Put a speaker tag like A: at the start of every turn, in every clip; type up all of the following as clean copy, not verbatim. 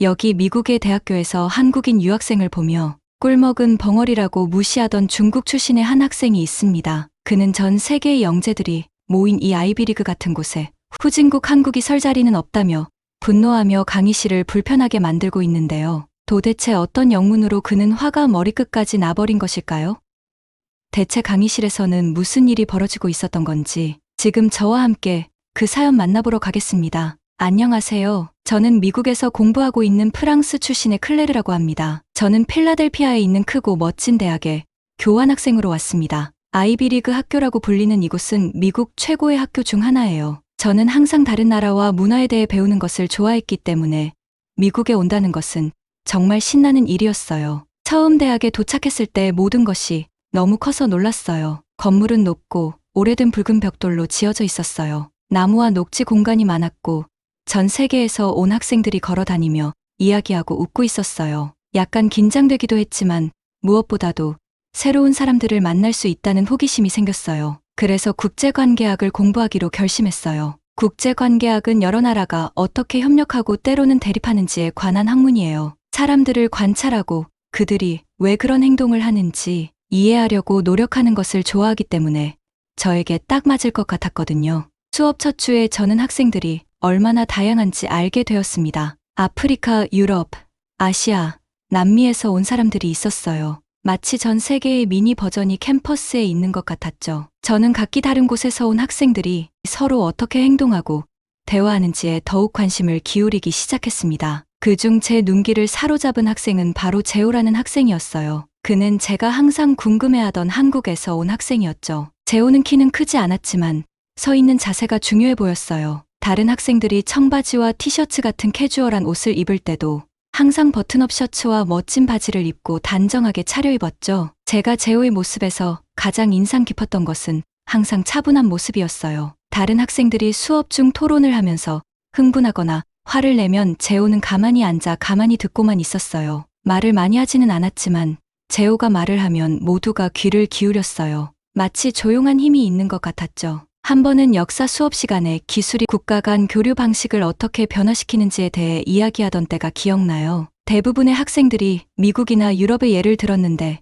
A: 여기 미국의 대학교에서 한국인 유학생을 보며 꿀먹은 벙어리라고 무시하던 중국 출신의 한 학생이 있습니다. 그는 전 세계의 영재들이 모인 이 아이비리그 같은 곳에 후진국 한국이 설 자리는 없다며 분노하며 강의실을 불편하게 만들고 있는데요. 도대체 어떤 영문으로 그는 화가 머리끝까지 나버린 것일까요? 대체 강의실에서는 무슨 일이 벌어지고 있었던 건지 지금 저와 함께 그 사연 만나보러 가겠습니다. 안녕하세요. 저는 미국에서 공부하고 있는 프랑스 출신의 클레르라고 합니다. 저는 필라델피아에 있는 크고 멋진 대학에 교환학생으로 왔습니다. 아이비리그 학교라고 불리는 이곳은 미국 최고의 학교 중 하나예요. 저는 항상 다른 나라와 문화에 대해 배우는 것을 좋아했기 때문에 미국에 온다는 것은 정말 신나는 일이었어요. 처음 대학에 도착했을 때 모든 것이 너무 커서 놀랐어요. 건물은 높고 오래된 붉은 벽돌로 지어져 있었어요. 나무와 녹지 공간이 많았고 전 세계에서 온 학생들이 걸어 다니며 이야기하고 웃고 있었어요. 약간 긴장되기도 했지만 무엇보다도 새로운 사람들을 만날 수 있다는 호기심이 생겼어요. 그래서 국제관계학을 공부하기로 결심했어요. 국제관계학은 여러 나라가 어떻게 협력하고 때로는 대립하는지에 관한 학문이에요. 사람들을 관찰하고 그들이 왜 그런 행동을 하는지 이해하려고 노력하는 것을 좋아하기 때문에 저에게 딱 맞을 것 같았거든요. 수업 첫 주에 저는 학생들이 얼마나 다양한지 알게 되었습니다. 아프리카, 유럽, 아시아, 남미에서 온 사람들이 있었어요. 마치 전 세계의 미니 버전이 캠퍼스에 있는 것 같았죠. 저는 각기 다른 곳에서 온 학생들이 서로 어떻게 행동하고 대화하는지에 더욱 관심을 기울이기 시작했습니다. 그중 제 눈길을 사로잡은 학생은 바로 재호라는 학생이었어요. 그는 제가 항상 궁금해하던 한국에서 온 학생이었죠. 재호는 키는 크지 않았지만 서 있는 자세가 중요해 보였어요. 다른 학생들이 청바지와 티셔츠 같은 캐주얼한 옷을 입을 때도 항상 버튼업 셔츠와 멋진 바지를 입고 단정하게 차려입었죠. 제가 재호의 모습에서 가장 인상 깊었던 것은 항상 차분한 모습이었어요. 다른 학생들이 수업 중 토론을 하면서 흥분하거나 화를 내면 재호는 가만히 앉아 가만히 듣고만 있었어요. 말을 많이 하지는 않았지만 재호가 말을 하면 모두가 귀를 기울였어요. 마치 조용한 힘이 있는 것 같았죠. 한 번은 역사 수업 시간에 기술이 국가 간 교류 방식을 어떻게 변화시키는지에 대해 이야기하던 때가 기억나요. 대부분의 학생들이 미국이나 유럽의 예를 들었는데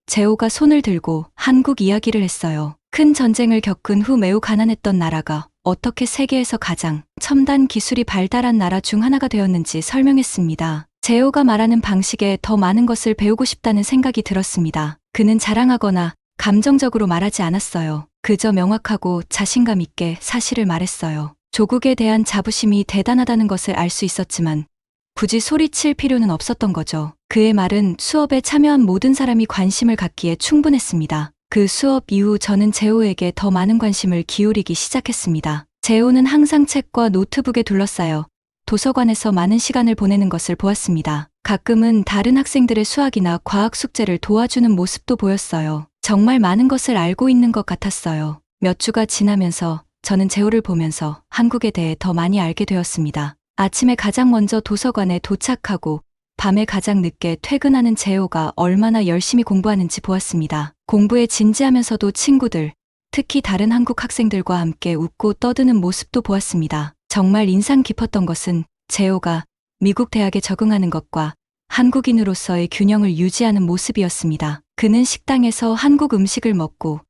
A: 재호가 손을 들고 한국 이야기를 했어요. 큰 전쟁을 겪은 후 매우 가난했던 나라가 어떻게 세계에서 가장 첨단 기술이 발달한 나라 중 하나가 되었는지 설명했습니다. 재호가 말하는 방식에 더 많은 것을 배우고 싶다는 생각이 들었습니다. 그는 자랑하거나 감정적으로 말하지 않았어요. 그저 명확하고 자신감 있게 사실을 말했어요. 조국에 대한 자부심이 대단하다는 것을 알 수 있었지만 굳이 소리칠 필요는 없었던 거죠. 그의 말은 수업에 참여한 모든 사람이 관심을 갖기에 충분했습니다. 그 수업 이후 저는 재호에게 더 많은 관심을 기울이기 시작했습니다. 재호는 항상 책과 노트북에 둘러싸여 도서관에서 많은 시간을 보내는 것을 보았습니다. 가끔은 다른 학생들의 수학이나 과학 숙제를 도와주는 모습도 보였어요. 정말 많은 것을 알고 있는 것 같았어요. 몇 주가 지나면서 저는 재호를 보면서 한국에 대해 더 많이 알게 되었습니다. 아침에 가장 먼저 도서관에 도착하고 밤에 가장 늦게 퇴근하는 재호가 얼마나 열심히 공부하는지 보았습니다. 공부에 진지하면서도 친구들, 특히 다른 한국 학생들과 함께 웃고 떠드는 모습도 보았습니다. 정말 인상 깊었던 것은 재호가 미국 대학에 적응하는 것과 한국인으로서의 균형을 유지하는 모습이었습니다. 그는 식당에서 한국 음식을 먹고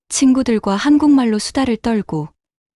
A: 친구들과 한국말로 수다를 떨고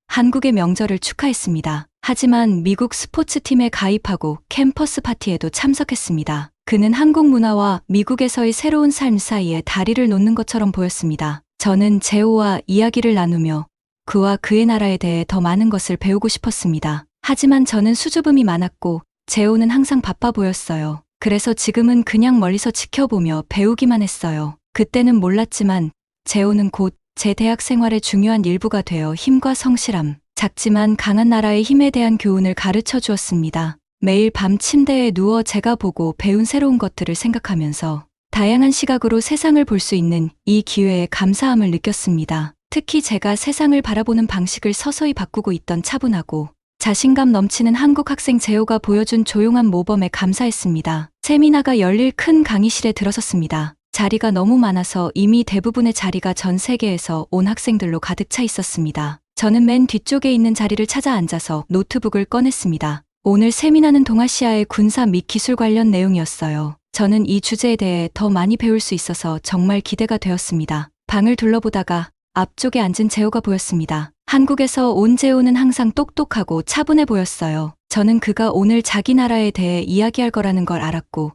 A: 한국의 명절을 축하했습니다. 하지만 미국 스포츠팀에 가입하고 캠퍼스 파티에도 참석했습니다. 그는 한국 문화와 미국에서의 새로운 삶 사이에 다리를 놓는 것처럼 보였습니다. 저는 재호와 이야기를 나누며 그와 그의 나라에 대해 더 많은 것을 배우고 싶었습니다. 하지만 저는 수줍음이 많았고 재호는 항상 바빠 보였어요. 그래서 지금은 그냥 멀리서 지켜보며 배우기만 했어요. 그때는 몰랐지만 재호는 곧 제 대학 생활의 중요한 일부가 되어 힘과 성실함, 작지만 강한 나라의 힘에 대한 교훈을 가르쳐 주었습니다. 매일 밤 침대에 누워 제가 보고 배운 새로운 것들을 생각하면서 다양한 시각으로 세상을 볼 수 있는 이 기회에 감사함을 느꼈습니다. 특히 제가 세상을 바라보는 방식을 서서히 바꾸고 있던 차분하고 자신감 넘치는 한국 학생 재호가 보여준 조용한 모범에 감사했습니다. 세미나가 열릴 큰 강의실에 들어섰습니다. 자리가 너무 많아서 이미 대부분의 자리가 전 세계에서 온 학생들로 가득 차 있었습니다. 저는 맨 뒤쪽에 있는 자리를 찾아 앉아서 노트북을 꺼냈습니다. 오늘 세미나는 동아시아의 군사 및 기술 관련 내용이었어요. 저는 이 주제에 대해 더 많이 배울 수 있어서 정말 기대가 되었습니다. 방을 둘러보다가 앞쪽에 앉은 재호가 보였습니다. 한국에서 온 재호는 항상 똑똑하고 차분해 보였어요. 저는 그가 오늘 자기 나라에 대해 이야기할 거라는 걸 알았고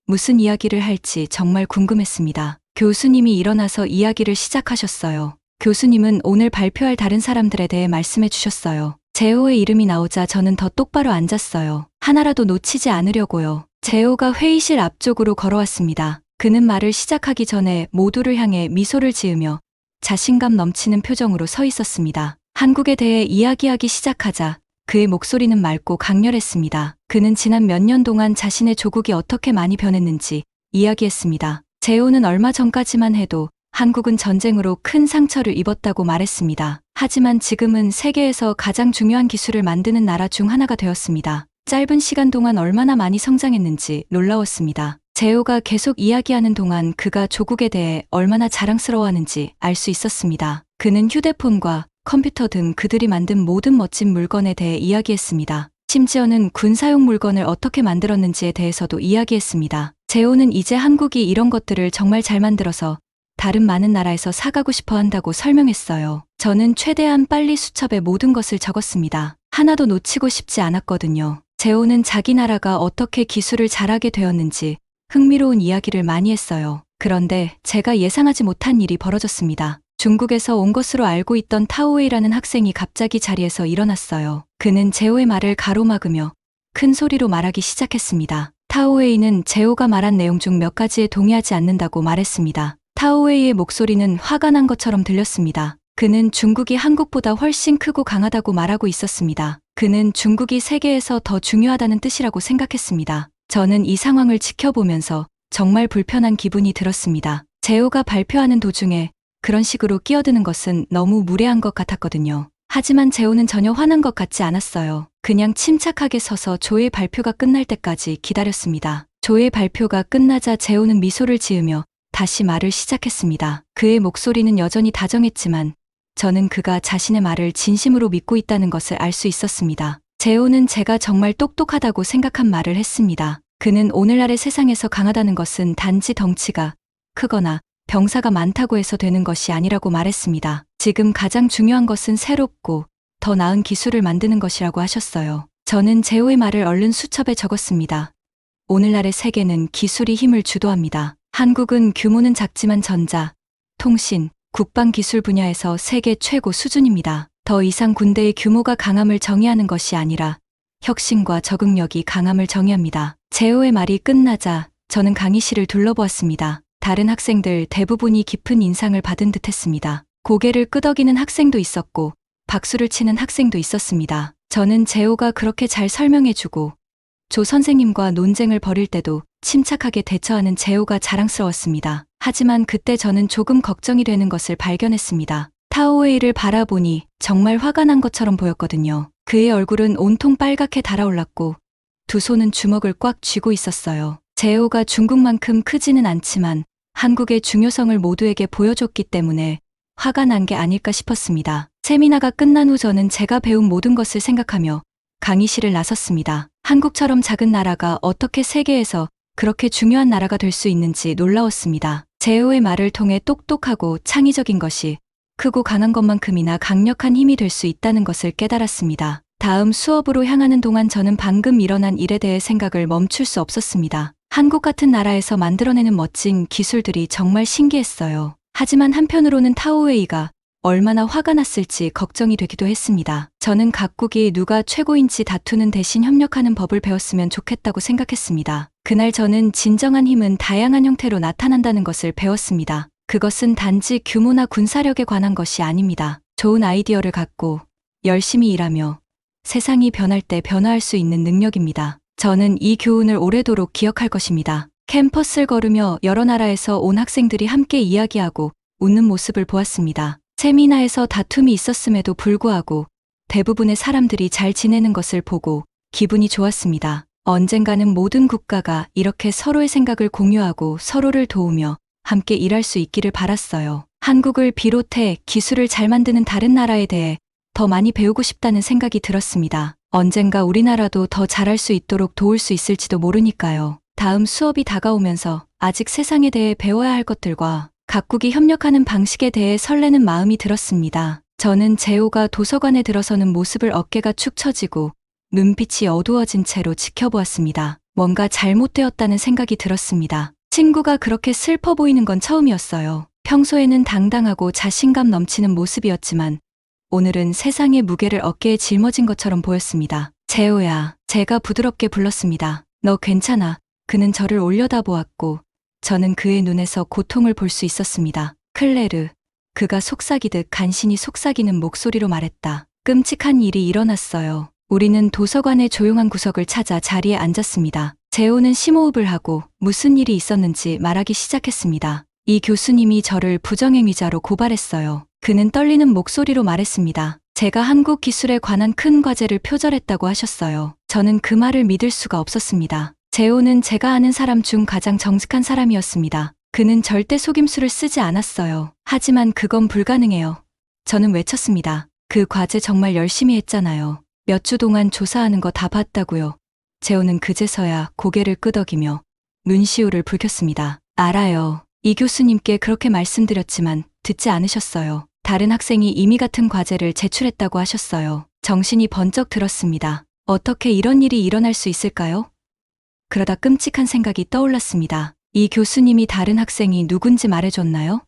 A: 무슨 이야기를 할지 정말 궁금했습니다. 교수님이 일어나서 이야기를 시작하셨어요. 교수님은 오늘 발표할 다른 사람들에 대해 말씀해 주셨어요. 재호의 이름이 나오자 저는 더 똑바로 앉았어요. 하나라도 놓치지 않으려고요. 재호가 회의실 앞쪽으로 걸어왔습니다. 그는 말을 시작하기 전에 모두를 향해 미소를 지으며 자신감 넘치는 표정으로 서 있었습니다. 한국에 대해 이야기하기 시작하자 그의 목소리는 맑고 강렬했습니다. 그는 지난 몇 년 동안 자신의 조국이 어떻게 많이 변했는지 이야기했습니다. 재호는 얼마 전까지만 해도 한국은 전쟁으로 큰 상처를 입었다고 말했습니다. 하지만 지금은 세계에서 가장 중요한 기술을 만드는 나라 중 하나가 되었습니다. 짧은 시간 동안 얼마나 많이 성장했는지 놀라웠습니다. 재호가 계속 이야기하는 동안 그가 조국에 대해 얼마나 자랑스러워하는지 알 수 있었습니다. 그는 휴대폰과 컴퓨터 등 그들이 만든 모든 멋진 물건에 대해 이야기했습니다. 심지어는 군사용 물건을 어떻게 만들었는지에 대해서도 이야기했습니다. 재호는 이제 한국이 이런 것들을 정말 잘 만들어서 다른 많은 나라에서 사가고 싶어 한다고 설명했어요. 저는 최대한 빨리 수첩에 모든 것을 적었습니다. 하나도 놓치고 싶지 않았거든요. 재호는 자기 나라가 어떻게 기술을 잘하게 되었는지 흥미로운 이야기를 많이 했어요. 그런데 제가 예상하지 못한 일이 벌어졌습니다. 중국에서 온 것으로 알고 있던 타오웨이라는 학생이 갑자기 자리에서 일어났어요. 그는 재호의 말을 가로막으며 큰 소리로 말하기 시작했습니다. 타오웨이는 재호가 말한 내용 중 몇 가지에 동의하지 않는다고 말했습니다. 타오웨이의 목소리는 화가 난 것처럼 들렸습니다. 그는 중국이 한국보다 훨씬 크고 강하다고 말하고 있었습니다. 그는 중국이 세계에서 더 중요하다는 뜻이라고 생각했습니다. 저는 이 상황을 지켜보면서 정말 불편한 기분이 들었습니다. 재호가 발표하는 도중에 그런 식으로 끼어드는 것은 너무 무례한 것 같았거든요. 하지만 재호는 전혀 화난 것 같지 않았어요. 그냥 침착하게 서서 조의 발표가 끝날 때까지 기다렸습니다. 조의 발표가 끝나자 재호는 미소를 지으며 다시 말을 시작했습니다. 그의 목소리는 여전히 다정했지만 저는 그가 자신의 말을 진심으로 믿고 있다는 것을 알 수 있었습니다. 재호는 제가 정말 똑똑하다고 생각한 말을 했습니다. 그는 오늘날의 세상에서 강하다는 것은 단지 덩치가 크거나 병사가 많다고 해서 되는 것이 아니라고 말했습니다. 지금 가장 중요한 것은 새롭고 더 나은 기술을 만드는 것이라고 하셨어요. 저는 재호의 말을 얼른 수첩에 적었습니다. 오늘날의 세계는 기술이 힘을 주도합니다. 한국은 규모는 작지만 전자, 통신, 국방 기술 분야에서 세계 최고 수준입니다. 더 이상 군대의 규모가 강함을 정의하는 것이 아니라 혁신과 적응력이 강함을 정의합니다. 재호의 말이 끝나자 저는 강의실을 둘러보았습니다. 다른 학생들 대부분이 깊은 인상을 받은 듯했습니다. 고개를 끄덕이는 학생도 있었고 박수를 치는 학생도 있었습니다. 저는 재호가 그렇게 잘 설명해주고 조 선생님과 논쟁을 벌일 때도 침착하게 대처하는 재호가 자랑스러웠습니다. 하지만 그때 저는 조금 걱정이 되는 것을 발견했습니다. 타오웨이를 바라보니 정말 화가 난 것처럼 보였거든요. 그의 얼굴은 온통 빨갛게 달아올랐고 두 손은 주먹을 꽉 쥐고 있었어요. 재호가 중국만큼 크지는 않지만 한국의 중요성을 모두에게 보여줬기 때문에 화가 난 게 아닐까 싶었습니다. 세미나가 끝난 후 저는 제가 배운 모든 것을 생각하며 강의실을 나섰습니다. 한국처럼 작은 나라가 어떻게 세계에서 그렇게 중요한 나라가 될 수 있는지 놀라웠습니다. 재호의 말을 통해 똑똑하고 창의적인 것이 크고 강한 것만큼이나 강력한 힘이 될 수 있다는 것을 깨달았습니다. 다음 수업으로 향하는 동안 저는 방금 일어난 일에 대해 생각을 멈출 수 없었습니다. 한국 같은 나라에서 만들어내는 멋진 기술들이 정말 신기했어요. 하지만 한편으로는 타오웨이가 얼마나 화가 났을지 걱정이 되기도 했습니다. 저는 각국이 누가 최고인지 다투는 대신 협력하는 법을 배웠으면 좋겠다고 생각했습니다. 그날 저는 진정한 힘은 다양한 형태로 나타난다는 것을 배웠습니다. 그것은 단지 규모나 군사력에 관한 것이 아닙니다. 좋은 아이디어를 갖고 열심히 일하며 세상이 변할 때 변화할 수 있는 능력입니다. 저는 이 교훈을 오래도록 기억할 것입니다. 캠퍼스를 걸으며 여러 나라에서 온 학생들이 함께 이야기하고 웃는 모습을 보았습니다. 세미나에서 다툼이 있었음에도 불구하고 대부분의 사람들이 잘 지내는 것을 보고 기분이 좋았습니다. 언젠가는 모든 국가가 이렇게 서로의 생각을 공유하고 서로를 도우며 함께 일할 수 있기를 바랐어요. 한국을 비롯해 기술을 잘 만드는 다른 나라에 대해 더 많이 배우고 싶다는 생각이 들었습니다. 언젠가 우리나라도 더 잘할 수 있도록 도울 수 있을지도 모르니까요. 다음 수업이 다가오면서 아직 세상에 대해 배워야 할 것들과 각국이 협력하는 방식에 대해 설레는 마음이 들었습니다. 저는 재호가 도서관에 들어서는 모습을 어깨가 축 처지고 눈빛이 어두워진 채로 지켜보았습니다. 뭔가 잘못되었다는 생각이 들었습니다. 친구가 그렇게 슬퍼 보이는 건 처음이었어요. 평소에는 당당하고 자신감 넘치는 모습이었지만 오늘은 세상의 무게를 어깨에 짊어진 것처럼 보였습니다. 재호야, 제가 부드럽게 불렀습니다. 너 괜찮아. 그는 저를 올려다보았고 저는 그의 눈에서 고통을 볼 수 있었습니다. 클레르, 그가 속삭이듯 간신히 속삭이는 목소리로 말했다. 끔찍한 일이 일어났어요. 우리는 도서관의 조용한 구석을 찾아 자리에 앉았습니다. 재호는 심호흡을 하고 무슨 일이 있었는지 말하기 시작했습니다. 이 교수님이 저를 부정행위자로 고발했어요. 그는 떨리는 목소리로 말했습니다. 제가 한국 기술에 관한 큰 과제를 표절했다고 하셨어요. 저는 그 말을 믿을 수가 없었습니다. 재호는 제가 아는 사람 중 가장 정직한 사람이었습니다. 그는 절대 속임수를 쓰지 않았어요. 하지만 그건 불가능해요. 저는 외쳤습니다. 그 과제 정말 열심히 했잖아요. 몇 주 동안 조사하는 거 다 봤다고요. 재호는 그제서야 고개를 끄덕이며 눈시울을 붉혔습니다. 알아요. 이 교수님께 그렇게 말씀드렸지만 듣지 않으셨어요. 다른 학생이 이미 같은 과제를 제출했다고 하셨어요. 정신이 번쩍 들었습니다. 어떻게 이런 일이 일어날 수 있을까요? 그러다 끔찍한 생각이 떠올랐습니다. 이 교수님이 다른 학생이 누군지 말해줬나요?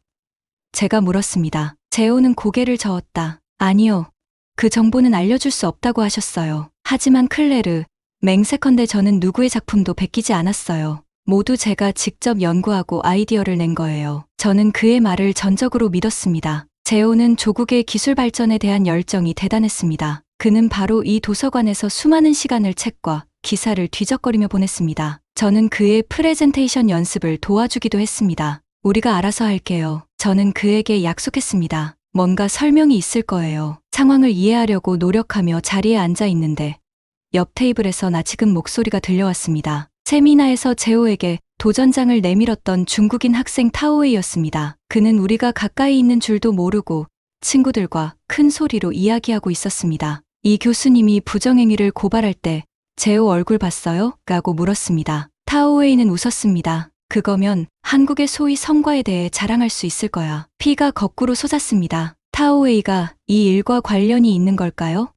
A: 제가 물었습니다. 재호는 고개를 저었다. 아니요. 그 정보는 알려줄 수 없다고 하셨어요. 하지만 클레르, 맹세컨대 저는 누구의 작품도 베끼지 않았어요. 모두 제가 직접 연구하고 아이디어를 낸 거예요. 저는 그의 말을 전적으로 믿었습니다. 재호는 조국의 기술 발전에 대한 열정이 대단했습니다. 그는 바로 이 도서관에서 수많은 시간을 책과 기사를 뒤적거리며 보냈습니다. 저는 그의 프레젠테이션 연습을 도와주기도 했습니다. 우리가 알아서 할게요. 저는 그에게 약속했습니다. 뭔가 설명이 있을 거예요. 상황을 이해하려고 노력하며 자리에 앉아 있는데 옆 테이블에서 나지금 목소리가 들려왔습니다. 세미나에서 재호에게 도전장을 내밀었던 중국인 학생 타오웨이였습니다. 그는 우리가 가까이 있는 줄도 모르고 친구들과 큰 소리로 이야기하고 있었습니다. 이 교수님이 부정행위를 고발할 때 재호 얼굴 봤어요? 라고 물었습니다. 타오웨이는 웃었습니다. 그거면 한국의 소위 성과에 대해 자랑할 수 있을 거야. 피가 거꾸로 솟았습니다. 타오웨이가 이 일과 관련이 있는 걸까요?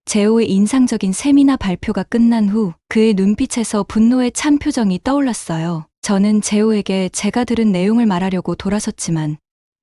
A: 재호의 인상적인 세미나 발표가 끝난 후 그의 눈빛에서 분노의 찬 표정이 떠올랐어요. 저는 재호에게 제가 들은 내용을 말하려고 돌아섰지만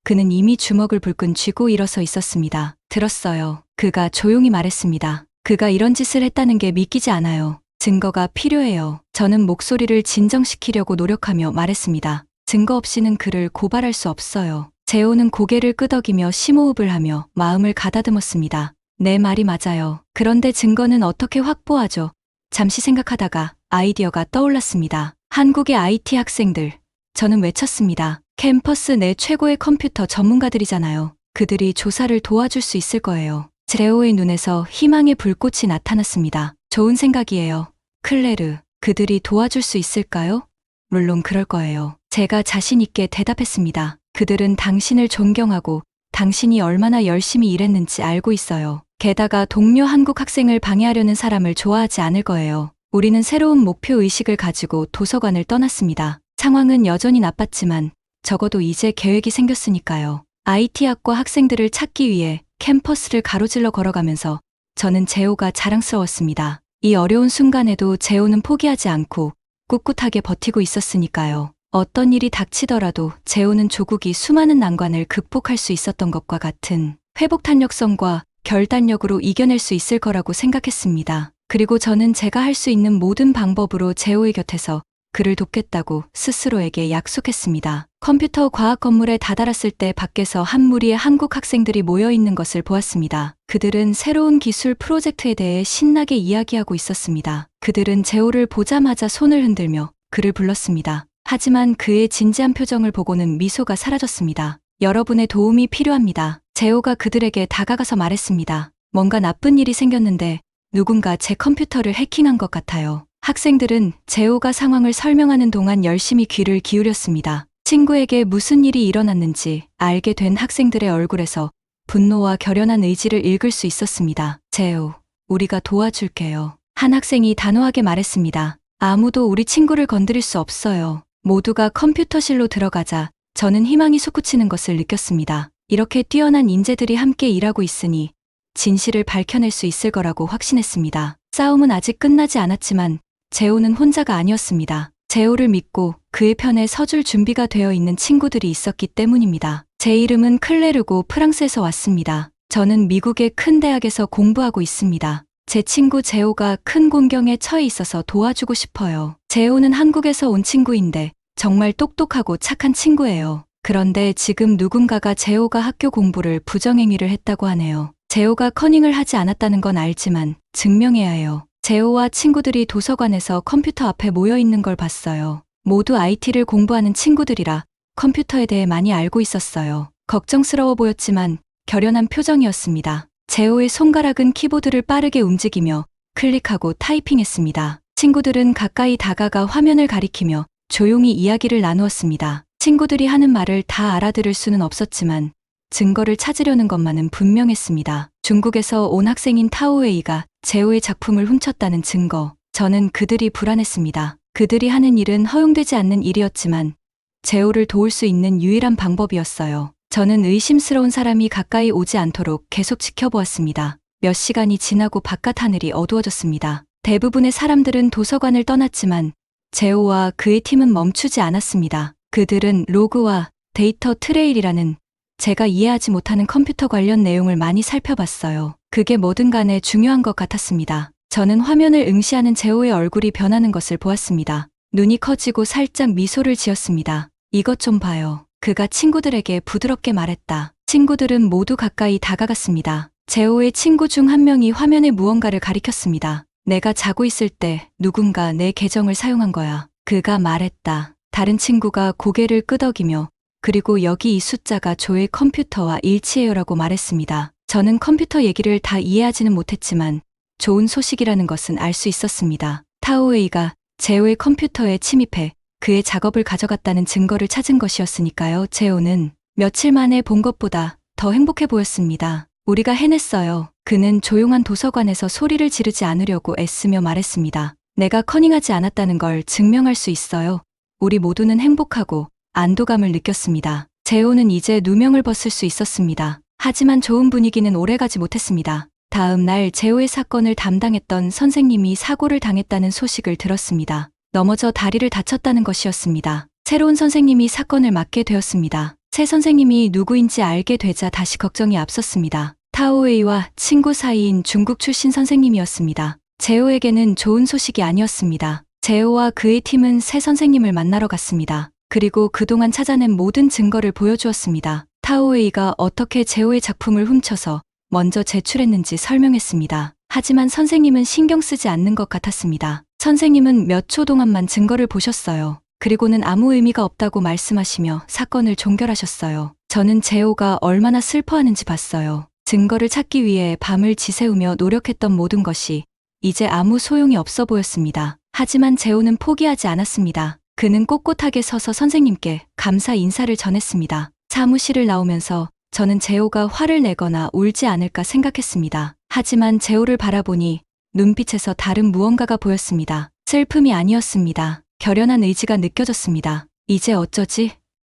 A: 그는 이미 주먹을 불끈 쥐고 일어서 있었습니다. 들었어요. 그가 조용히 말했습니다. 그가 이런 짓을 했다는 게 믿기지 않아요. 증거가 필요해요. 저는 목소리를 진정시키려고 노력하며 말했습니다. 증거 없이는 그를 고발할 수 없어요. 재호는 고개를 끄덕이며 심호흡을 하며 마음을 가다듬었습니다. 내 말이 맞아요. 그런데 증거는 어떻게 확보하죠? 잠시 생각하다가 아이디어가 떠올랐습니다. 한국의 IT 학생들. 저는 외쳤습니다. 캠퍼스 내 최고의 컴퓨터 전문가들이잖아요. 그들이 조사를 도와줄 수 있을 거예요. 재호의 눈에서 희망의 불꽃이 나타났습니다. 좋은 생각이에요. 클레르, 그들이 도와줄 수 있을까요? 물론 그럴 거예요. 제가 자신 있게 대답했습니다. 그들은 당신을 존경하고 당신이 얼마나 열심히 일했는지 알고 있어요. 게다가 동료 한국 학생을 방해하려는 사람을 좋아하지 않을 거예요. 우리는 새로운 목표 의식을 가지고 도서관을 떠났습니다. 상황은 여전히 나빴지만 적어도 이제 계획이 생겼으니까요. IT학과 학생들을 찾기 위해 캠퍼스를 가로질러 걸어가면서 저는 재호가 자랑스러웠습니다. 이 어려운 순간에도 재호는 포기하지 않고 꿋꿋하게 버티고 있었으니까요. 어떤 일이 닥치더라도 재호는 조국이 수많은 난관을 극복할 수 있었던 것과 같은 회복 탄력성과 결단력으로 이겨낼 수 있을 거라고 생각했습니다. 그리고 저는 제가 할 수 있는 모든 방법으로 재호의 곁에서 그를 돕겠다고 스스로에게 약속했습니다. 컴퓨터 과학 건물에 다다랐을 때 밖에서 한 무리의 한국 학생들이 모여 있는 것을 보았습니다. 그들은 새로운 기술 프로젝트에 대해 신나게 이야기하고 있었습니다. 그들은 재호를 보자마자 손을 흔들며 그를 불렀습니다. 하지만 그의 진지한 표정을 보고는 미소가 사라졌습니다. 여러분의 도움이 필요합니다. 재호가 그들에게 다가가서 말했습니다. 뭔가 나쁜 일이 생겼는데 누군가 제 컴퓨터를 해킹한 것 같아요. 학생들은 재호가 상황을 설명하는 동안 열심히 귀를 기울였습니다. 친구에게 무슨 일이 일어났는지 알게 된 학생들의 얼굴에서 분노와 결연한 의지를 읽을 수 있었습니다. 재호, 우리가 도와줄게요. 한 학생이 단호하게 말했습니다. 아무도 우리 친구를 건드릴 수 없어요. 모두가 컴퓨터실로 들어가자 저는 희망이 솟구치는 것을 느꼈습니다. 이렇게 뛰어난 인재들이 함께 일하고 있으니 진실을 밝혀낼 수 있을 거라고 확신했습니다. 싸움은 아직 끝나지 않았지만 재호는 혼자가 아니었습니다. 재호를 믿고 그의 편에 서줄 준비가 되어 있는 친구들이 있었기 때문입니다. 제 이름은 클레르고 프랑스에서 왔습니다. 저는 미국의 큰 대학에서 공부하고 있습니다. 제 친구 재호가 큰 곤경에 처해 있어서 도와주고 싶어요. 재호는 한국에서 온 친구인데 정말 똑똑하고 착한 친구예요. 그런데 지금 누군가가 재호가 학교 공부를 부정행위를 했다고 하네요. 재호가 커닝을 하지 않았다는 건 알지만 증명해야 해요. 재호와 친구들이 도서관에서 컴퓨터 앞에 모여 있는 걸 봤어요. 모두 IT를 공부하는 친구들이라 컴퓨터에 대해 많이 알고 있었어요. 걱정스러워 보였지만 결연한 표정이었습니다. 재호의 손가락은 키보드를 빠르게 움직이며 클릭하고 타이핑했습니다. 친구들은 가까이 다가가 화면을 가리키며 조용히 이야기를 나누었습니다. 친구들이 하는 말을 다 알아들을 수는 없었지만 증거를 찾으려는 것만은 분명했습니다. 중국에서 온 학생인 타오웨이가 재호의 작품을 훔쳤다는 증거. 저는 그들이 불안했습니다. 그들이 하는 일은 허용되지 않는 일이었지만 재호를 도울 수 있는 유일한 방법이었어요. 저는 의심스러운 사람이 가까이 오지 않도록 계속 지켜보았습니다. 몇 시간이 지나고 바깥 하늘이 어두워졌습니다. 대부분의 사람들은 도서관을 떠났지만 재호와 그의 팀은 멈추지 않았습니다. 그들은 로그와 데이터 트레일이라는 제가 이해하지 못하는 컴퓨터 관련 내용을 많이 살펴봤어요. 그게 뭐든 간에 중요한 것 같았습니다. 저는 화면을 응시하는 재호의 얼굴이 변하는 것을 보았습니다. 눈이 커지고 살짝 미소를 지었습니다. 이것 좀 봐요. 그가 친구들에게 부드럽게 말했다. 친구들은 모두 가까이 다가갔습니다. 재호의 친구 중 한 명이 화면에 무언가를 가리켰습니다. 내가 자고 있을 때 누군가 내 계정을 사용한 거야. 그가 말했다. 다른 친구가 고개를 끄덕이며 그리고 여기 이 숫자가 조의 컴퓨터와 일치해요라고 말했습니다. 저는 컴퓨터 얘기를 다 이해하지는 못했지만 좋은 소식이라는 것은 알 수 있었습니다. 타오웨이가 재호의 컴퓨터에 침입해 그의 작업을 가져갔다는 증거를 찾은 것이었으니까요. 재호는 며칠 만에 본 것보다 더 행복해 보였습니다. 우리가 해냈어요. 그는 조용한 도서관에서 소리를 지르지 않으려고 애쓰며 말했습니다. 내가 커닝하지 않았다는 걸 증명할 수 있어요. 우리 모두는 행복하고 안도감을 느꼈습니다. 재호는 이제 누명을 벗을 수 있었습니다. 하지만 좋은 분위기는 오래가지 못했습니다. 다음 날 재호의 사건을 담당했던 선생님이 사고를 당했다는 소식을 들었습니다. 넘어져 다리를 다쳤다는 것이었습니다. 새로운 선생님이 사건을 맡게 되었습니다. 새 선생님이 누구인지 알게 되자 다시 걱정이 앞섰습니다. 타오웨이와 친구 사이인 중국 출신 선생님이었습니다. 재호에게는 좋은 소식이 아니었습니다. 재호와 그의 팀은 새 선생님을 만나러 갔습니다. 그리고 그동안 찾아낸 모든 증거를 보여주었습니다. 타오웨이가 어떻게 재호의 작품을 훔쳐서 먼저 제출했는지 설명했습니다. 하지만 선생님은 신경 쓰지 않는 것 같았습니다. 선생님은 몇 초 동안만 증거를 보셨어요. 그리고는 아무 의미가 없다고 말씀하시며 사건을 종결하셨어요. 저는 재호가 얼마나 슬퍼하는지 봤어요. 증거를 찾기 위해 밤을 지새우며 노력했던 모든 것이 이제 아무 소용이 없어 보였습니다. 하지만 재호는 포기하지 않았습니다. 그는 꼿꼿하게 서서 선생님께 감사 인사를 전했습니다. 사무실을 나오면서 저는 재호가 화를 내거나 울지 않을까 생각했습니다. 하지만 재호를 바라보니 눈빛에서 다른 무언가가 보였습니다. 슬픔이 아니었습니다. 결연한 의지가 느껴졌습니다. 이제 어쩌지?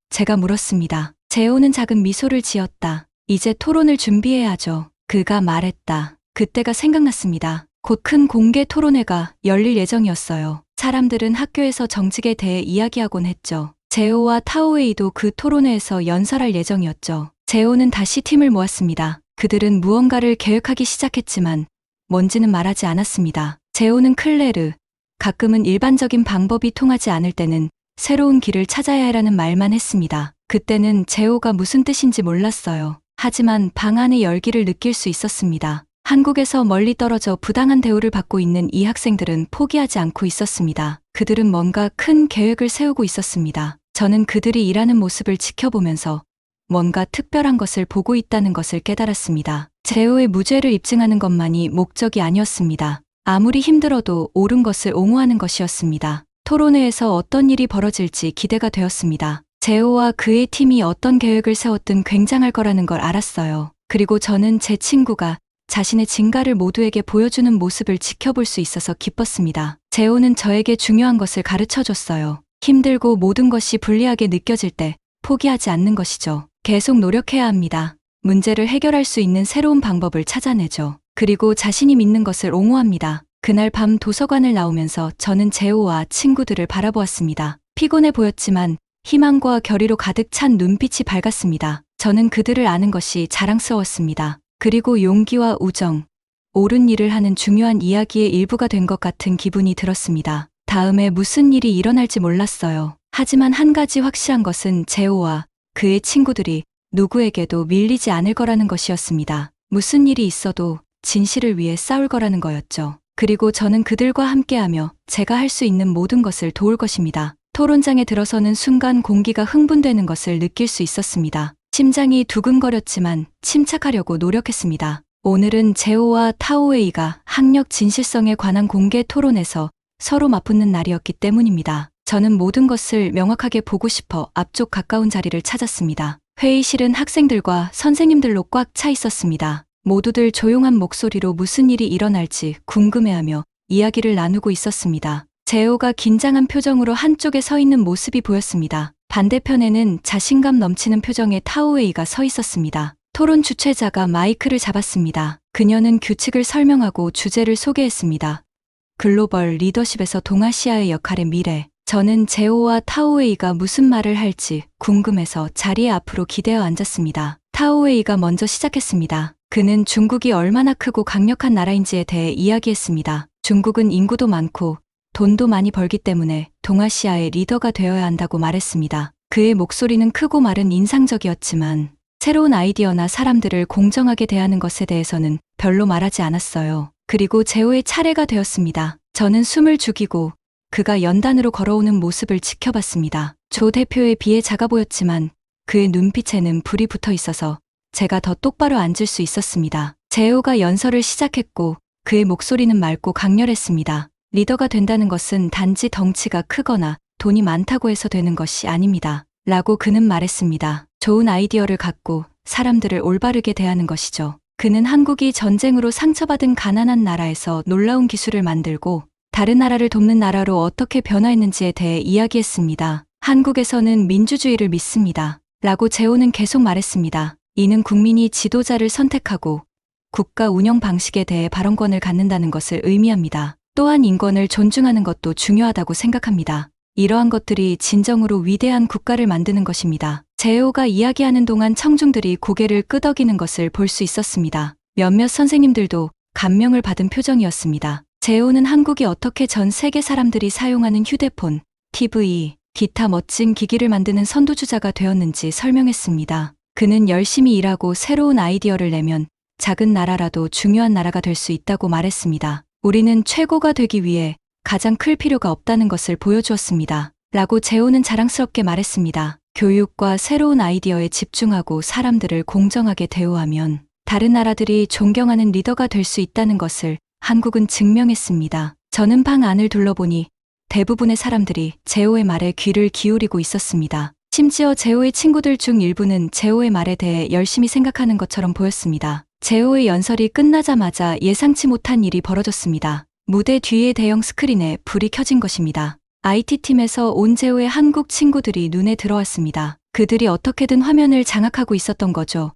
A: 제가 물었습니다. 재호는 작은 미소를 지었다. 이제 토론을 준비해야 하죠. 그가 말했다. 그때가 생각났습니다. 곧 큰 공개 토론회가 열릴 예정이었어요. 사람들은 학교에서 정직에 대해 이야기하곤 했죠. 재호와 타오웨이도 그 토론회에서 연설할 예정이었죠. 재호는 다시 팀을 모았습니다. 그들은 무언가를 계획하기 시작했지만 뭔지는 말하지 않았습니다. 재호는 클레르, 가끔은 일반적인 방법이 통하지 않을 때는 새로운 길을 찾아야 해라는 말만 했습니다. 그때는 재호가 무슨 뜻인지 몰랐어요. 하지만 방 안의 열기를 느낄 수 있었습니다. 한국에서 멀리 떨어져 부당한 대우를 받고 있는 이 학생들은 포기하지 않고 있었습니다. 그들은 뭔가 큰 계획을 세우고 있었습니다. 저는 그들이 일하는 모습을 지켜보면서 뭔가 특별한 것을 보고 있다는 것을 깨달았습니다. 재호의 무죄를 입증하는 것만이 목적이 아니었습니다. 아무리 힘들어도 옳은 것을 옹호하는 것이었습니다. 토론회에서 어떤 일이 벌어질지 기대가 되었습니다. 재호와 그의 팀이 어떤 계획을 세웠든 굉장할 거라는 걸 알았어요. 그리고 저는 제 친구가 자신의 진가를 모두에게 보여주는 모습을 지켜볼 수 있어서 기뻤습니다. 재호는 저에게 중요한 것을 가르쳐 줬어요. 힘들고 모든 것이 불리하게 느껴질 때 포기하지 않는 것이죠. 계속 노력해야 합니다. 문제를 해결할 수 있는 새로운 방법을 찾아내죠. 그리고 자신이 믿는 것을 옹호합니다. 그날 밤 도서관을 나오면서 저는 재호와 친구들을 바라보았습니다. 피곤해 보였지만 희망과 결의로 가득 찬 눈빛이 밝았습니다. 저는 그들을 아는 것이 자랑스러웠습니다. 그리고 용기와 우정, 옳은 일을 하는 중요한 이야기의 일부가 된 것 같은 기분이 들었습니다. 다음에 무슨 일이 일어날지 몰랐어요. 하지만 한 가지 확실한 것은 재호와 그의 친구들이 누구에게도 밀리지 않을 거라는 것이었습니다. 무슨 일이 있어도 진실을 위해 싸울 거라는 거였죠. 그리고 저는 그들과 함께하며 제가 할 수 있는 모든 것을 도울 것입니다. 토론장에 들어서는 순간 공기가 흥분되는 것을 느낄 수 있었습니다. 심장이 두근거렸지만 침착하려고 노력했습니다. 오늘은 재호와 타오웨이가 학력 진실성에 관한 공개 토론에서 서로 맞붙는 날이었기 때문입니다. 저는 모든 것을 명확하게 보고 싶어 앞쪽 가까운 자리를 찾았습니다. 회의실은 학생들과 선생님들로 꽉 차 있었습니다. 모두들 조용한 목소리로 무슨 일이 일어날지 궁금해하며 이야기를 나누고 있었습니다. 재호가 긴장한 표정으로 한쪽에 서 있는 모습이 보였습니다. 반대편에는 자신감 넘치는 표정의 타오웨이가 서 있었습니다. 토론 주최자가 마이크를 잡았습니다. 그녀는 규칙을 설명하고 주제를 소개했습니다. 글로벌 리더십에서 동아시아의 역할의 미래. 저는 재호와 타오웨이가 무슨 말을 할지 궁금해서 자리에 앞으로 기대어 앉았습니다. 타오웨이가 먼저 시작했습니다. 그는 중국이 얼마나 크고 강력한 나라인지에 대해 이야기했습니다. 중국은 인구도 많고 돈도 많이 벌기 때문에 동아시아의 리더가 되어야 한다고 말했습니다. 그의 목소리는 크고 말은 인상적이었지만 새로운 아이디어나 사람들을 공정하게 대하는 것에 대해서는 별로 말하지 않았어요. 그리고 재호의 차례가 되었습니다. 저는 숨을 죽이고 그가 연단으로 걸어오는 모습을 지켜봤습니다. 조 대표에 비해 작아 보였지만 그의 눈빛에는 불이 붙어 있어서 제가 더 똑바로 앉을 수 있었습니다. 재호가 연설을 시작했고 그의 목소리는 맑고 강렬했습니다. 리더가 된다는 것은 단지 덩치가 크거나 돈이 많다고 해서 되는 것이 아닙니다. 라고 그는 말했습니다. 좋은 아이디어를 갖고 사람들을 올바르게 대하는 것이죠. 그는 한국이 전쟁으로 상처받은 가난한 나라에서 놀라운 기술을 만들고 다른 나라를 돕는 나라로 어떻게 변화했는지에 대해 이야기했습니다. 한국에서는 민주주의를 믿습니다. 라고 재호는 계속 말했습니다. 이는 국민이 지도자를 선택하고 국가 운영 방식에 대해 발언권을 갖는다는 것을 의미합니다. 또한 인권을 존중하는 것도 중요하다고 생각합니다. 이러한 것들이 진정으로 위대한 국가를 만드는 것입니다. 재호가 이야기하는 동안 청중들이 고개를 끄덕이는 것을 볼 수 있었습니다. 몇몇 선생님들도 감명을 받은 표정이었습니다. 재호는 한국이 어떻게 전 세계 사람들이 사용하는 휴대폰, TV, 기타 멋진 기기를 만드는 선두주자가 되었는지 설명했습니다. 그는 열심히 일하고 새로운 아이디어를 내면 작은 나라라도 중요한 나라가 될 수 있다고 말했습니다. 우리는 최고가 되기 위해 가장 클 필요가 없다는 것을 보여주었습니다. 라고 재호는 자랑스럽게 말했습니다. 교육과 새로운 아이디어에 집중하고 사람들을 공정하게 대우하면 다른 나라들이 존경하는 리더가 될 수 있다는 것을 한국은 증명했습니다. 저는 방 안을 둘러보니 대부분의 사람들이 재호의 말에 귀를 기울이고 있었습니다. 심지어 재호의 친구들 중 일부는 재호의 말에 대해 열심히 생각하는 것처럼 보였습니다. 재호의 연설이 끝나자마자 예상치 못한 일이 벌어졌습니다. 무대 뒤의 대형 스크린에 불이 켜진 것입니다. IT팀에서 온 재호의 한국 친구들이 눈에 들어왔습니다. 그들이 어떻게든 화면을 장악하고 있었던 거죠.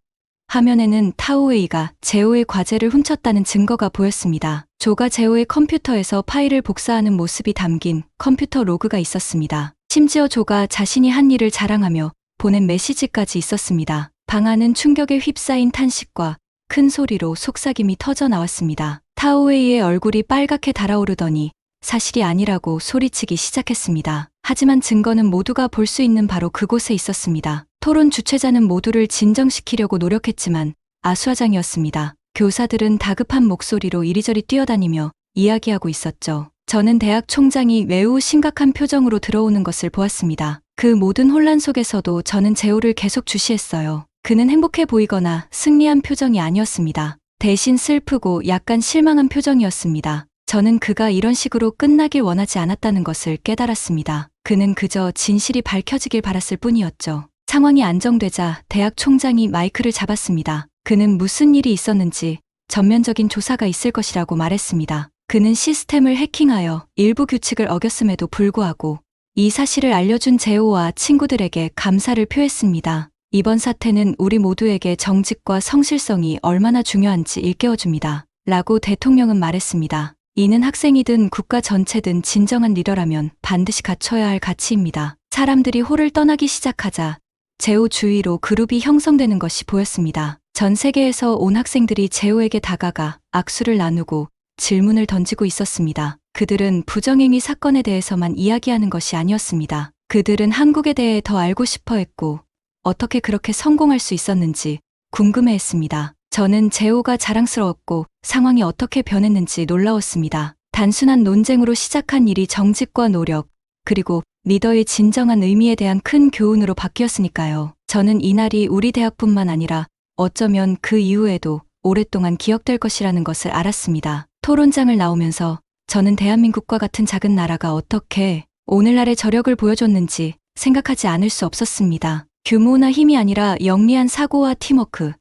A: 화면에는 타오웨이가 재호의 과제를 훔쳤다는 증거가 보였습니다. 조가 재호의 컴퓨터에서 파일을 복사하는 모습이 담긴 컴퓨터 로그가 있었습니다. 심지어 조가 자신이 한 일을 자랑하며 보낸 메시지까지 있었습니다. 방 안은 충격에 휩싸인 탄식과 큰 소리로 속삭임이 터져 나왔습니다. 타오웨이의 얼굴이 빨갛게 달아오르더니 사실이 아니라고 소리치기 시작했습니다. 하지만 증거는 모두가 볼 수 있는 바로 그곳에 있었습니다. 토론 주최자는 모두를 진정시키려고 노력했지만 아수라장이었습니다. 교사들은 다급한 목소리로 이리저리 뛰어다니며 이야기하고 있었죠. 저는 대학 총장이 매우 심각한 표정으로 들어오는 것을 보았습니다. 그 모든 혼란 속에서도 저는 재호를 계속 주시했어요. 그는 행복해 보이거나 승리한 표정이 아니었습니다. 대신 슬프고 약간 실망한 표정이었습니다. 저는 그가 이런 식으로 끝나길 원하지 않았다는 것을 깨달았습니다. 그는 그저 진실이 밝혀지길 바랐을 뿐이었죠. 상황이 안정되자 대학 총장이 마이크를 잡았습니다. 그는 무슨 일이 있었는지 전면적인 조사가 있을 것이라고 말했습니다. 그는 시스템을 해킹하여 일부 규칙을 어겼음에도 불구하고 이 사실을 알려준 제오와 친구들에게 감사를 표했습니다. 이번 사태는 우리 모두에게 정직과 성실성이 얼마나 중요한지 일깨워줍니다. 라고 대통령은 말했습니다. 이는 학생이든 국가 전체든 진정한 리더라면 반드시 갖춰야 할 가치입니다. 사람들이 홀을 떠나기 시작하자 제오 주위로 그룹이 형성되는 것이 보였습니다. 전 세계에서 온 학생들이 제오에게 다가가 악수를 나누고 질문을 던지고 있었습니다. 그들은 부정행위 사건에 대해서만 이야기하는 것이 아니었습니다. 그들은 한국에 대해 더 알고 싶어 했고 어떻게 그렇게 성공할 수 있었는지 궁금해했습니다. 저는 제오가 자랑스러웠고 상황이 어떻게 변했는지 놀라웠습니다. 단순한 논쟁으로 시작한 일이 정직과 노력, 그리고 리더의 진정한 의미에 대한 큰 교훈으로 바뀌었으니까요. 저는 이날이 우리 대학뿐만 아니라 어쩌면 그 이후에도 오랫동안 기억될 것이라는 것을 알았습니다. 토론장을 나오면서 저는 대한민국과 같은 작은 나라가 어떻게 오늘날의 저력을 보여줬는지 생각하지 않을 수 없었습니다. 규모나 힘이 아니라 영리한 사고와 팀워크,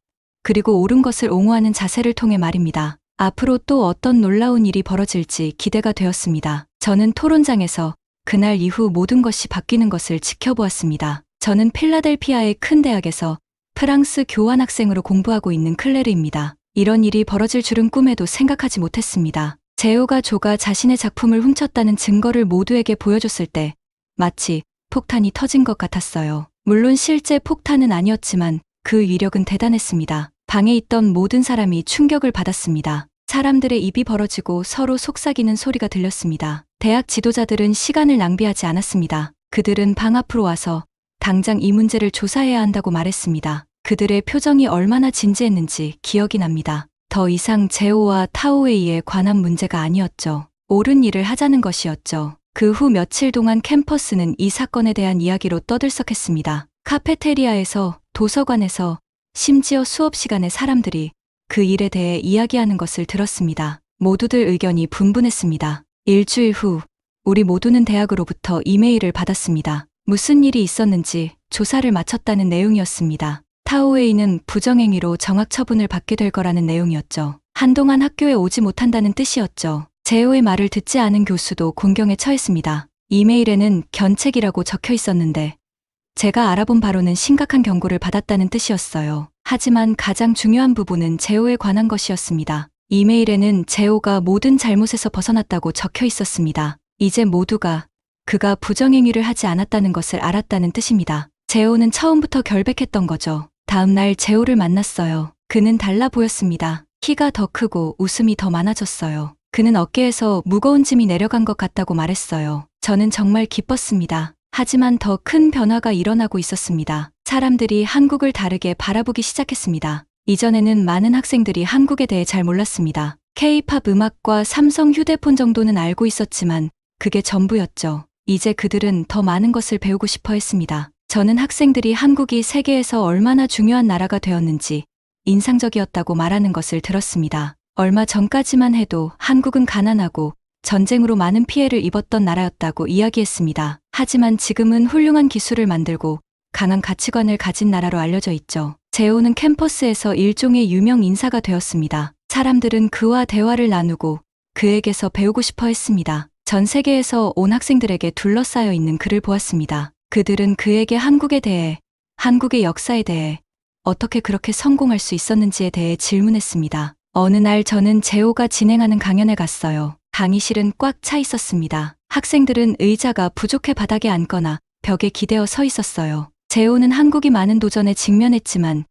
A: 그리고 옳은 것을 옹호하는 자세를 통해 말입니다. 앞으로 또 어떤 놀라운 일이 벌어질지 기대가 되었습니다. 저는 토론장에서 그날 이후 모든 것이 바뀌는 것을 지켜보았습니다. 저는 필라델피아의 큰 대학에서 프랑스 교환학생으로 공부하고 있는 클레르입니다. 이런 일이 벌어질 줄은 꿈에도 생각하지 못했습니다. 제오가 조가 자신의 작품을 훔쳤다는 증거를 모두에게 보여줬을 때 마치 폭탄이 터진 것 같았어요. 물론 실제 폭탄은 아니었지만 그 위력은 대단했습니다. 방에 있던 모든 사람이 충격을 받았습니다. 사람들의 입이 벌어지고 서로 속삭이는 소리가 들렸습니다. 대학 지도자들은 시간을 낭비하지 않았습니다. 그들은 방 앞으로 와서 당장 이 문제를 조사해야 한다고 말했습니다. 그들의 표정이 얼마나 진지했는지 기억이 납니다. 더 이상 제오와 타오웨이에 관한 문제가 아니었죠. 옳은 일을 하자는 것이었죠. 그 후 며칠 동안 캠퍼스는 이 사건에 대한 이야기로 떠들썩했습니다. 카페테리아에서, 도서관에서, 심지어 수업 시간에 사람들이 그 일에 대해 이야기하는 것을 들었습니다. 모두들 의견이 분분했습니다. 일주일 후 우리 모두는 대학으로부터 이메일을 받았습니다. 무슨 일이 있었는지 조사를 마쳤다는 내용이었습니다. 타오웨이는 부정행위로 정학 처분을 받게 될 거라는 내용이었죠. 한동안 학교에 오지 못한다는 뜻이었죠. 제오의 말을 듣지 않은 교수도 곤경에 처했습니다. 이메일에는 견책이라고 적혀 있었는데 제가 알아본 바로는 심각한 경고를 받았다는 뜻이었어요. 하지만 가장 중요한 부분은 제오에 관한 것이었습니다. 이메일에는 제오가 모든 잘못에서 벗어났다고 적혀 있었습니다. 이제 모두가 그가 부정행위를 하지 않았다는 것을 알았다는 뜻입니다. 제오는 처음부터 결백했던 거죠. 다음 날 제오를 만났어요. 그는 달라 보였습니다. 키가 더 크고 웃음이 더 많아졌어요. 그는 어깨에서 무거운 짐이 내려간 것 같다고 말했어요. 저는 정말 기뻤습니다. 하지만 더 큰 변화가 일어나고 있었습니다. 사람들이 한국을 다르게 바라보기 시작했습니다. 이전에는 많은 학생들이 한국에 대해 잘 몰랐습니다. K-팝 음악과 삼성 휴대폰 정도는 알고 있었지만 그게 전부였죠. 이제 그들은 더 많은 것을 배우고 싶어 했습니다. 저는 학생들이 한국이 세계에서 얼마나 중요한 나라가 되었는지 인상적이었다고 말하는 것을 들었습니다. 얼마 전까지만 해도 한국은 가난하고 전쟁으로 많은 피해를 입었던 나라였다고 이야기했습니다. 하지만 지금은 훌륭한 기술을 만들고 강한 가치관을 가진 나라로 알려져 있죠. 제오는 캠퍼스에서 일종의 유명 인사가 되었습니다. 사람들은 그와 대화를 나누고 그에게서 배우고 싶어 했습니다. 전 세계에서 온 학생들에게 둘러싸여 있는 그를 보았습니다. 그들은 그에게 한국에 대해, 한국의 역사에 대해, 어떻게 그렇게 성공할 수 있었는지에 대해 질문했습니다. 어느 날 저는 제오가 진행하는 강연에 갔어요. 강의실은 꽉 차 있었습니다. 학생들은 의자가 부족해 바닥에 앉거나 벽에 기대어 서 있었어요. 제오는 한국이 많은 도전에 직면했지만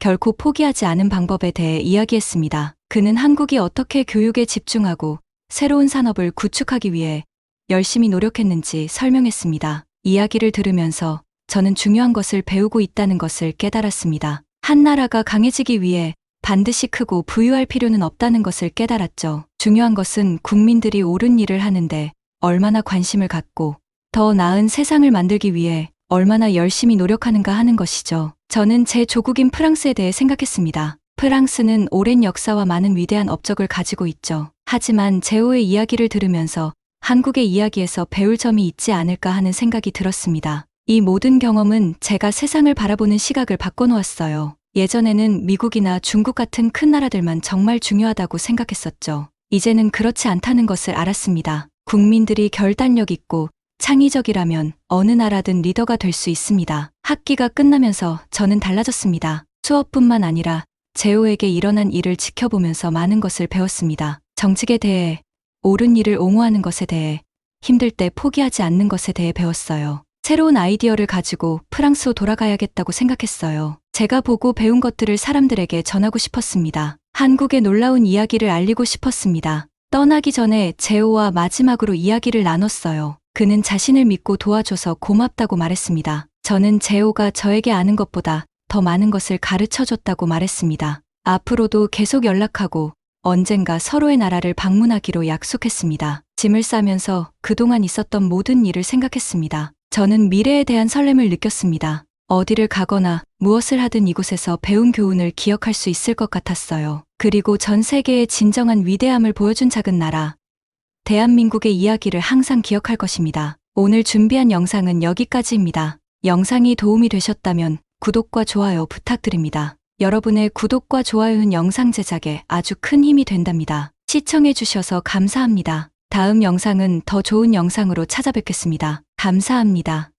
A: 결코 포기하지 않은 방법에 대해 이야기했습니다. 그는 한국이 어떻게 교육에 집중하고 새로운 산업을 구축하기 위해 열심히 노력했는지 설명했습니다. 이야기를 들으면서 저는 중요한 것을 배우고 있다는 것을 깨달았습니다. 한 나라가 강해지기 위해 반드시 크고 부유할 필요는 없다는 것을 깨달았죠. 중요한 것은 국민들이 옳은 일을 하는데 얼마나 관심을 갖고 더 나은 세상을 만들기 위해 얼마나 열심히 노력하는가 하는 것이죠. 저는 제 조국인 프랑스에 대해 생각했습니다. 프랑스는 오랜 역사와 많은 위대한 업적을 가지고 있죠. 하지만 제오의 이야기를 들으면서 한국의 이야기에서 배울 점이 있지 않을까 하는 생각이 들었습니다. 이 모든 경험은 제가 세상을 바라보는 시각을 바꿔놓았어요. 예전에는 미국이나 중국 같은 큰 나라들만 정말 중요하다고 생각했었죠. 이제는 그렇지 않다는 것을 알았습니다. 국민들이 결단력 있고 창의적이라면 어느 나라든 리더가 될 수 있습니다. 학기가 끝나면서 저는 달라졌습니다. 수업뿐만 아니라 제오에게 일어난 일을 지켜보면서 많은 것을 배웠습니다. 정책에 대해, 옳은 일을 옹호하는 것에 대해, 힘들 때 포기하지 않는 것에 대해 배웠어요. 새로운 아이디어를 가지고 프랑스로 돌아가야겠다고 생각했어요. 제가 보고 배운 것들을 사람들에게 전하고 싶었습니다. 한국의 놀라운 이야기를 알리고 싶었습니다. 떠나기 전에 제오와 마지막으로 이야기를 나눴어요. 그는 자신을 믿고 도와줘서 고맙다고 말했습니다. 저는 제오가 저에게 아는 것보다 더 많은 것을 가르쳐줬다고 말했습니다. 앞으로도 계속 연락하고 언젠가 서로의 나라를 방문하기로 약속했습니다. 짐을 싸면서 그동안 있었던 모든 일을 생각했습니다. 저는 미래에 대한 설렘을 느꼈습니다. 어디를 가거나 무엇을 하든 이곳에서 배운 교훈을 기억할 수 있을 것 같았어요. 그리고 전 세계의 진정한 위대함을 보여준 작은 나라, 대한민국의 이야기를 항상 기억할 것입니다. 오늘 준비한 영상은 여기까지입니다. 영상이 도움이 되셨다면 구독과 좋아요 부탁드립니다. 여러분의 구독과 좋아요는 영상 제작에 아주 큰 힘이 된답니다. 시청해주셔서 감사합니다. 다음 영상은 더 좋은 영상으로 찾아뵙겠습니다. 감사합니다.